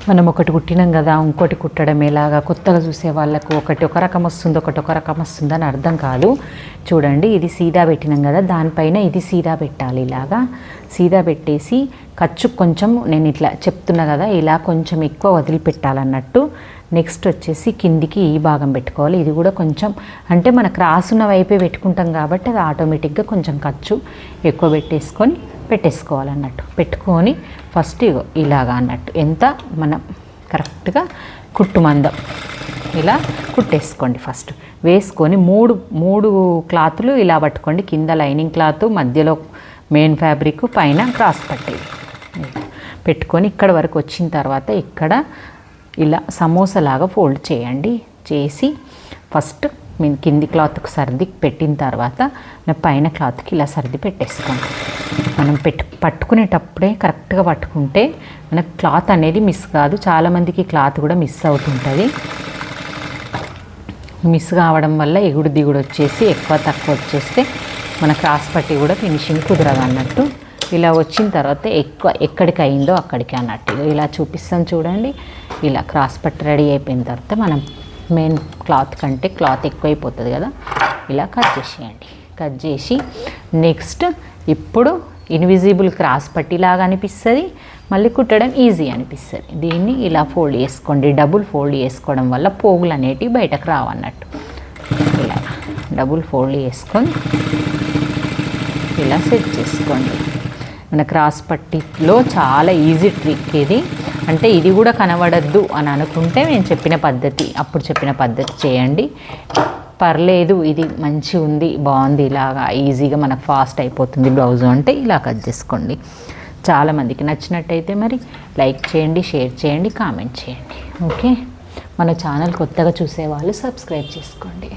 మనం ఒకటి కుట్టినాం కదా ఇంకోటి కుట్టడం ఎలాగా, కొత్తగా చూసే వాళ్ళకు ఒకటి ఒక రకం వస్తుంది ఒకటి ఒక రకం వస్తుందని అర్థం కాదు. చూడండి, ఇది సీదా పెట్టినాం కదా, దానిపైన ఇది సీదా పెట్టాలి. ఇలాగా సీదా పెట్టేసి ఖర్చు కొంచెం నేను ఇట్లా చెప్తున్నా కదా, ఇలా కొంచెం ఎక్కువ వదిలిపెట్టాలన్నట్టు. నెక్స్ట్ వచ్చేసి కిందికి ఈ భాగం పెట్టుకోవాలి. ఇది కూడా కొంచెం అంటే మనకు రాసున్న వైపే పెట్టుకుంటాం కాబట్టి అది ఆటోమేటిక్గా కొంచెం ఖర్చు ఎక్కువ పెట్టేసుకోవాలన్నట్టు. పెట్టుకొని ఫస్ట్ ఇలాగా అన్నట్టు ఎంత మనం కరెక్ట్గా కుట్టు మందం ఇలా కుట్టేసుకోండి. ఫస్ట్ వేసుకొని మూడు క్లాతులు ఇలా పట్టుకోండి. కింద లైనింగ్ క్లాత్, మధ్యలో మెయిన్ ఫ్యాబ్రిక్, పైన క్రాస్ పట్టేది పెట్టుకొని ఇక్కడ వరకు వచ్చిన తర్వాత ఇక్కడ ఇలా సమోసాలాగా ఫోల్డ్ చేయండి. చేసి ఫస్ట్ మేము కింది క్లాత్కి సర్ది పెట్టిన తర్వాత పైన క్లాత్కి ఇలా సర్ది పెట్టేసుకోండి. మనం పట్టుకునేటప్పుడే కరెక్ట్గా పట్టుకుంటే మనకు క్లాత్ అనేది మిస్ కాదు. చాలామందికి క్లాత్ కూడా మిస్ అవుతుంటుంది. మిస్ కావడం వల్ల ఎగుడు దిగుడు వచ్చేసి ఎక్కువ తక్కువ వచ్చేస్తే మన క్రాస్ పట్టి కూడా ఫినిషింగ్ కుదరదు అన్నట్టు. ఇలా వచ్చిన తర్వాత ఎక్కడికి అయిందో అక్కడికి అన్నట్టు ఇలా చూపిస్తాను చూడండి. ఇలా క్రాస్ పట్టి రెడీ అయిపోయిన తర్వాత మనం మెయిన్ క్లాత్ కంటే క్లాత్ ఎక్కువైపోతుంది కదా, ఇలా కట్ చేసేయండి. కట్ చేసి నెక్స్ట్ ఇప్పుడు ఇన్విజిబుల్ క్రాస్ పట్టిలాగా అనిపిస్తుంది, మళ్ళీ కుట్టడం ఈజీ అనిపిస్తుంది. దీన్ని ఇలా ఫోల్డ్ చేసుకోండి. డబుల్ ఫోల్డ్ చేసుకోవడం వల్ల పోగులు అనేటివి బయటకు రావన్నట్టు. ఇలా డబుల్ ఫోల్డ్ చేసుకొని ఇలా సెట్ చేసుకోండి. మన క్రాస్ పట్టిలో చాలా ఈజీ ట్రిక్ ఇది. అంటే ఇది కూడా కనబడద్దు అని అనుకుంటే నేను చెప్పిన పద్ధతి, అప్పుడు చెప్పిన పద్ధతి చేయండి. పర్లేదు, ఇది మంచి ఉంది, బాగుంది, ఇలాగా ఈజీగా మనకు ఫాస్ట్ అయిపోతుంది బ్లౌజు అంటే ఇలా కట్ చేసుకోండి. చాలామందికి నచ్చినట్టయితే మరి లైక్ చేయండి, షేర్ చేయండి, కామెంట్ చేయండి. ఓకే, మన ఛానల్ కొత్తగా చూసేవాళ్ళు సబ్స్క్రైబ్ చేసుకోండి.